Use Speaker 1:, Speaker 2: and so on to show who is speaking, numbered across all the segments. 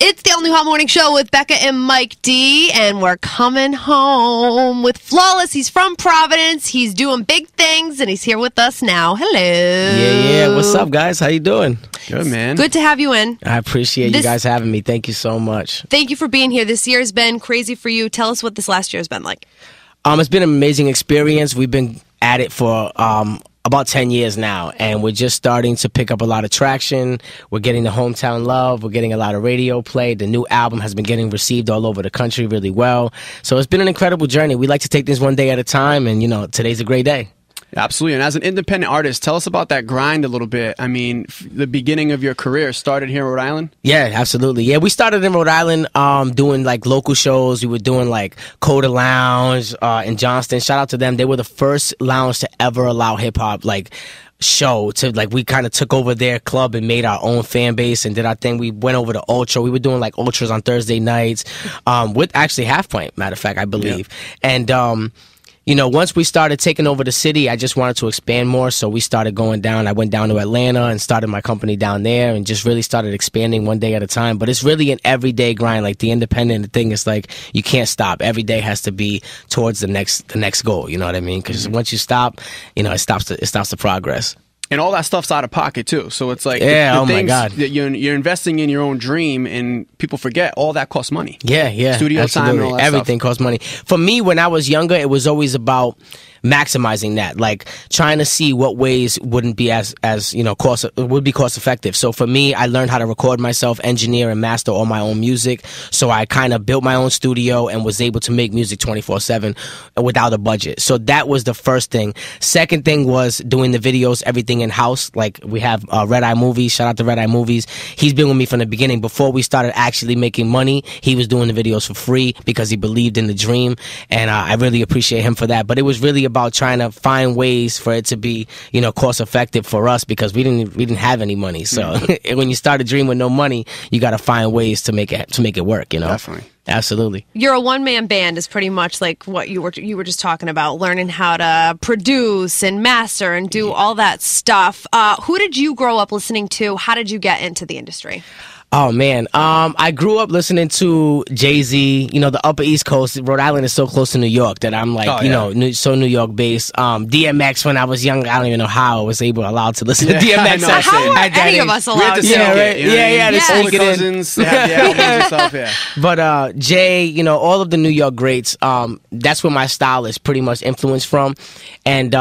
Speaker 1: It's the all-new Hot Morning Show with Bekah and Mike D, and we're coming home with Flawless. He's from Providence. He's doing big things, and he's here with us now. Hello.
Speaker 2: Yeah. What's up, guys? How you doing?
Speaker 3: Good, man.
Speaker 1: Good to have you in.
Speaker 2: I appreciate you guys having me. Thank you so much.
Speaker 1: Thank you for being here. This year has been crazy for you. Tell us what this last year has been like.
Speaker 2: It's been an amazing experience. We've been at it for about 10 years now, and we're just starting to pick up a lot of traction. We're getting the hometown love. We're getting a lot of radio play. The new album has been getting received all over the country really well. So it's been an incredible journey. We like to take things one day at a time, and, today's a great day.
Speaker 3: Absolutely. And as an independent artist, tell us about that grind a little bit. I mean, the beginning of your career started here in Rhode Island?
Speaker 2: Yeah, absolutely. Yeah, we started in Rhode Island doing like local shows. We were doing like Coda Lounge in Johnston. Shout out to them. They were the first lounge to ever allow hip hop show to we kind of took over their club and made our own fan base and did our thing. We went over to Ultra. We were doing like Ultras on Thursday nights with actually Half Point, matter of fact, I believe. Yeah. And once we started taking over the city, I just wanted to expand more, so we started going down. I went down to Atlanta and started my company down there and just really started expanding one day at a time. But it's really an everyday grind. Like the independent thing is like you can't stop. Every day has to be towards the next goal, you know what I mean? Because once you stop, it stops the progress.
Speaker 3: And all that stuff's out of pocket too, so it's like
Speaker 2: the things my God,
Speaker 3: that you're investing in your own dream, and people forget all that costs money.
Speaker 2: Yeah,
Speaker 3: studio
Speaker 2: absolutely.
Speaker 3: time, and all that
Speaker 2: everything
Speaker 3: stuff.
Speaker 2: costs money. For me, when I was younger, it was always about maximizing that, like trying to see what ways wouldn't be as would be cost effective. So for me, I learned how to record myself, engineer and master all my own music. So I kind of built my own studio and was able to make music 24/7 without a budget. So that was the first thing. Second thing was doing the videos, everything in house. Like we have Red Eye Movies. Shout out to Red Eye Movies. He's been with me from the beginning. Before we started actually making money, he was doing the videos for free because he believed in the dream, and I really appreciate him for that. But it was really about trying to find ways for it to be, cost effective for us, because we didn't have any money. So when you start a dream with no money, you got to find ways to make it work.
Speaker 3: Definitely.
Speaker 2: Absolutely.
Speaker 1: You're a one-man band is pretty much like what you were just talking about, learning how to produce and master and do all that stuff. Who did you grow up listening to? How did you get into the industry?
Speaker 2: Oh, man. I grew up listening to Jay-Z, the Upper East Coast. Rhode Island is so close to New York that I'm like, so New York based. DMX, when I was young, I don't even know how I was allowed to listen to DMX.
Speaker 1: How are any of us allowed
Speaker 3: we had to
Speaker 1: to?
Speaker 3: sneak it,
Speaker 2: all
Speaker 3: the cousins, they have the albums and stuff, yeah.
Speaker 2: But Jay, all of the New York greats, that's where my style is pretty much influenced from. And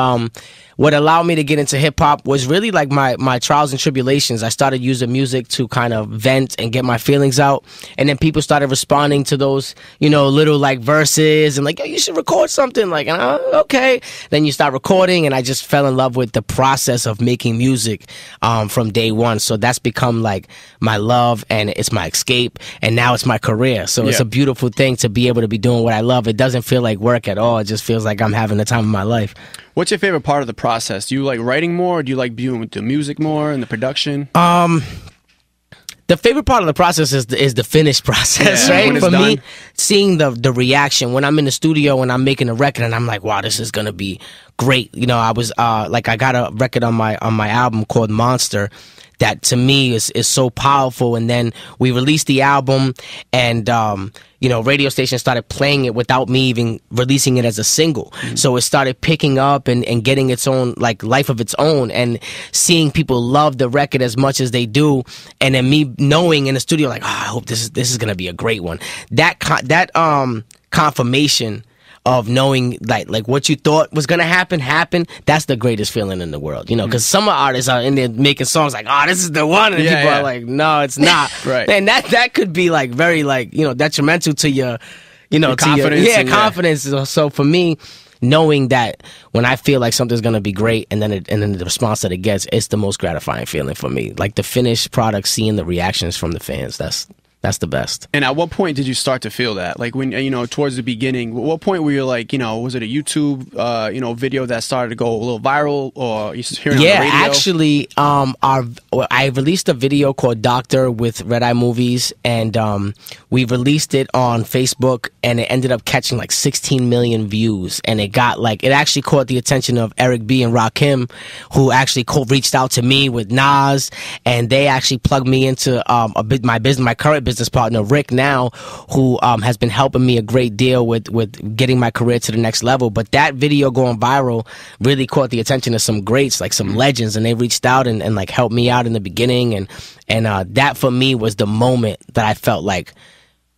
Speaker 2: what allowed me to get into hip-hop was really like my trials and tribulations. I started using music to kind of vent and get my feelings out, and then people started responding to those, little like verses and like, yo, you should record something. Like, okay. Then you start recording, and I just fell in love with the process of making music from day one. So that's become like my love, and it's my escape, and now it's my career. So it's a beautiful thing to be able to be doing what I love. It doesn't feel like work at all. It just feels like I'm having the time of my life.
Speaker 3: What's your favorite part of the process? Do you like writing more, or do you like doing the music more and the production?
Speaker 2: The favorite part of the process is the finished process, right? For me, seeing the reaction when I'm in the studio and I'm making a record and I'm like, wow, this is gonna be great. I was I got a record on my album called Monster that to me is so powerful. And then we released the album, and radio stations started playing it without me even releasing it as a single. So it started picking up and getting its own life of its own, and seeing people love the record as much as they do, and then me knowing in the studio I hope this is gonna be a great one. That confirmation of knowing like what you thought was gonna happen, that's the greatest feeling in the world, because some artists are in there making songs like, oh, this is the one, and people are like, no, it's not.
Speaker 3: Right.
Speaker 2: And that could be very detrimental to your
Speaker 3: confidence.
Speaker 2: Confidence. So for me, knowing that when I feel like something's gonna be great, and then the response that it gets, it's the most gratifying feeling for me. Like the finished product, seeing the reactions from the fans, that's the best.
Speaker 3: And at what point did you start to feel that? Like when, towards the beginning, what point were you like, was it a YouTube, video that started to go a little viral, or you just hearing it on the radio?
Speaker 2: Actually, I released a video called Doctor with Red Eye Movies, and we released it on Facebook, and it ended up catching like 16 million views, and it actually caught the attention of Eric B and Rakim, who actually reached out to me with Nas, and they actually plugged me into my current business partner, Rick, now, who has been helping me a great deal with getting my career to the next level. But that video going viral really caught the attention of some greats, like some legends, and they reached out and like helped me out in the beginning. And that for me was the moment that I felt like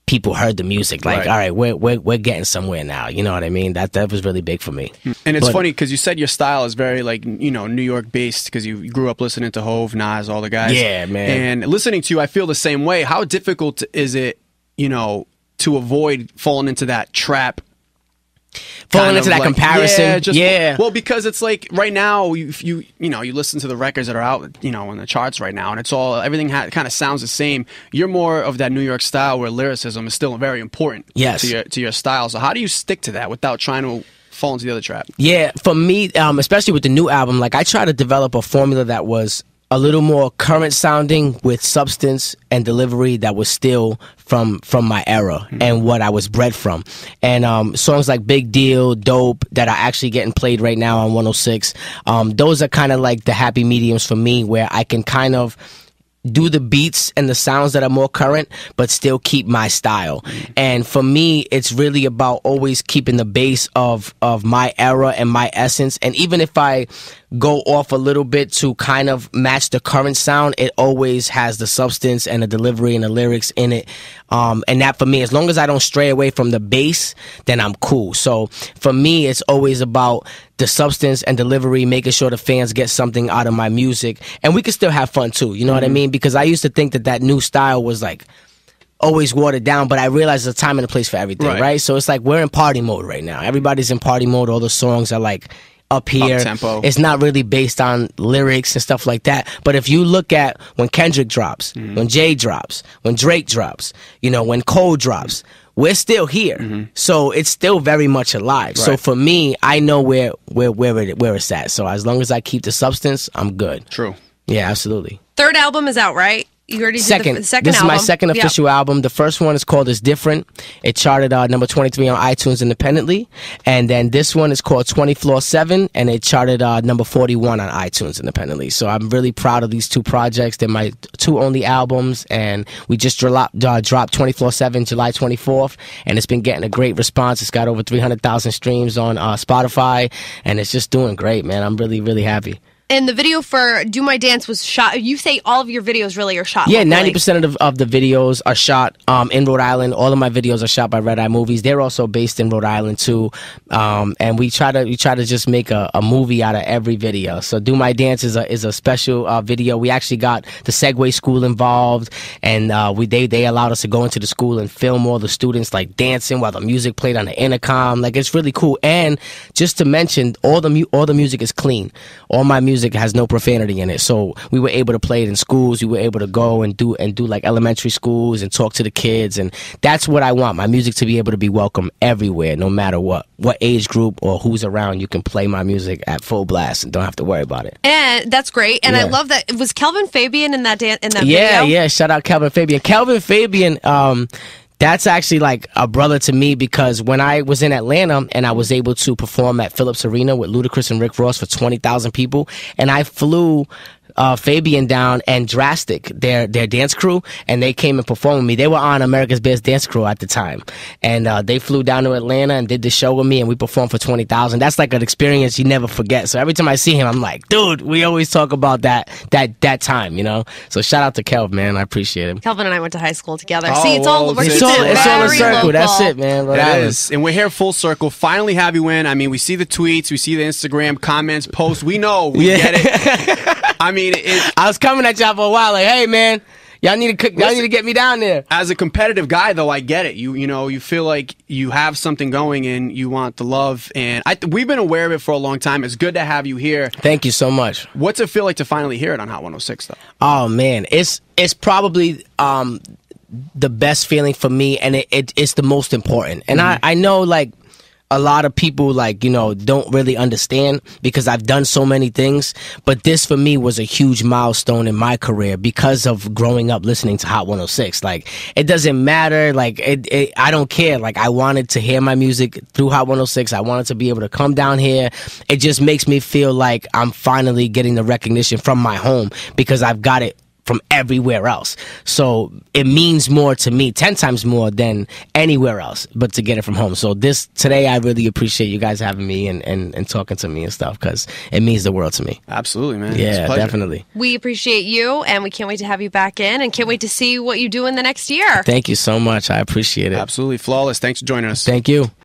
Speaker 2: people heard the music, like, all right, we're getting somewhere now. You know what I mean? That was really big for me.
Speaker 3: And it's funny because you said your style is very, like, you know, New York based, because you grew up listening to Hove, Nas, all the guys.
Speaker 2: Yeah, man.
Speaker 3: And listening to you, I feel the same way. How difficult is it, you know, to avoid falling into that trap?
Speaker 2: Falling into that like, comparison,
Speaker 3: Well, because it's like right now, you listen to the records that are out, you know, on the charts right now, and it's all everything kind of sounds the same. You're more of that New York style where lyricism is still very important.
Speaker 2: Yes.
Speaker 3: To your style. So how do you stick to that without trying to fall into the other trap?
Speaker 2: Yeah, for me, especially with the new album, like I try to develop a formula that was a little more current sounding with substance and delivery that was still from my era and what I was bred from. And songs like Big Deal, Dope, that are actually getting played right now on 106, those are kind of like the happy mediums for me, where I can kind of do the beats and the sounds that are more current, but still keep my style. And for me, it's really about always keeping the base of my era and my essence. And even if I go off a little bit to kind of match the current sound, it always has the substance and the delivery and the lyrics in it. And that for me, as long as I don't stray away from the base, then I'm cool. So for me, it's always about the substance and delivery, making sure the fans get something out of my music. And we can still have fun too, you know what I mean? Because I used to think that new style was like always watered down, but I realized there's a time and a place for everything, right? So it's like we're in party mode right now. Everybody's in party mode. All the songs are like up here.
Speaker 3: Up-tempo.
Speaker 2: It's not really based on lyrics and stuff like that. But if you look at when Kendrick drops, when Jay drops, when Drake drops, you know, when Cole drops, we're still here. So it's still very much alive. So for me, I know where it's at. So as long as I keep the substance, I'm good.
Speaker 3: True.
Speaker 2: Yeah, absolutely.
Speaker 1: Third album is out, right? You already did the second
Speaker 2: This
Speaker 1: album.
Speaker 2: is my second official album. The first one is called It's Different. It charted number 23 on iTunes independently. And then this one is called 20 Floor 7, and it charted number 41 on iTunes independently. So I'm really proud of these two projects. They're my two only albums, and we just dropped 20 Floor 7 July 24th, and it's been getting a great response. It's got over 300,000 streams on Spotify, and it's just doing great, man. I'm really, really happy.
Speaker 1: And the video for Do My Dance was shot. You say all of your videos really are shot.
Speaker 2: Yeah,
Speaker 1: locally.
Speaker 2: 90% of the videos are shot in Rhode Island. All of my videos are shot by Red Eye Movies. They're also based in Rhode Island too. And we try to just make a movie out of every video. So Do My Dance is a special video. We actually got the Segway School involved, and they allowed us to go into the school and film all the students like dancing while the music played on the intercom. Like, it's really cool. And just to mention, all the music is clean. All my music has no profanity in it, so we were able to play it in schools. We were able to go and do like elementary schools and talk to the kids, and that's what I want, my music to be able to be welcome everywhere, no matter what age group or who's around. You can play my music at full blast and don't have to worry about it.
Speaker 1: And that's great. And I love that. Was Kelvin Fabian in that video?
Speaker 2: Yeah, shout out Kelvin Fabian. Kelvin Fabian, that's actually like a brother to me, because when I was in Atlanta and I was able to perform at Phillips Arena with Ludacris and Rick Ross for 20,000 people, and I flew Fabian down and Drastic, their dance crew, and they came and performed with me. They were on America's Best Dance Crew at the time, and they flew down to Atlanta and did the show with me, and we performed for 20,000. That's like an experience you never forget. So every time I see him, I'm like, dude, we always talk about that time, you know. So shout out to Kelv, man. I appreciate him.
Speaker 1: Kelvin and I went to high school together.
Speaker 3: Oh,
Speaker 1: See, it's all
Speaker 3: well,
Speaker 2: it's all a circle.
Speaker 1: local.
Speaker 2: That's it, man.
Speaker 3: It is. And we're here full circle. Finally have you in. I mean, we see the tweets, we see the Instagram comments, posts. We know. We get it. I mean,
Speaker 2: I was coming at y'all for a while, like, hey, man, y'all need to get me down there.
Speaker 3: As a competitive guy, though, I get it. You know, you feel like you have something going and you want the love. And we've been aware of it for a long time. It's good to have you here.
Speaker 2: Thank you so much.
Speaker 3: What's it feel like to finally hear it on Hot 106, though?
Speaker 2: Oh, man, it's probably the best feeling for me, and it's the most important. And I know, like, a lot of people, like, you know, don't really understand, because I've done so many things, but this for me was a huge milestone in my career because of growing up listening to Hot 106. Like, it doesn't matter, like, I don't care. Like, I wanted to hear my music through Hot 106. I wanted to be able to come down here. It just makes me feel like I'm finally getting the recognition from my home, because I've got it from everywhere else. So it means more to me, 10 times more than anywhere else, but to get it from home. So today, I really appreciate you guys having me and talking to me and stuff, because it means the world to me.
Speaker 3: Absolutely, man.
Speaker 2: Yeah, definitely.
Speaker 1: We appreciate you, and we can't wait to have you back in, and can't wait to see what you do in the next year.
Speaker 2: Thank you so much. I appreciate it.
Speaker 3: Absolutely flawless. Thanks for joining us.
Speaker 2: Thank you.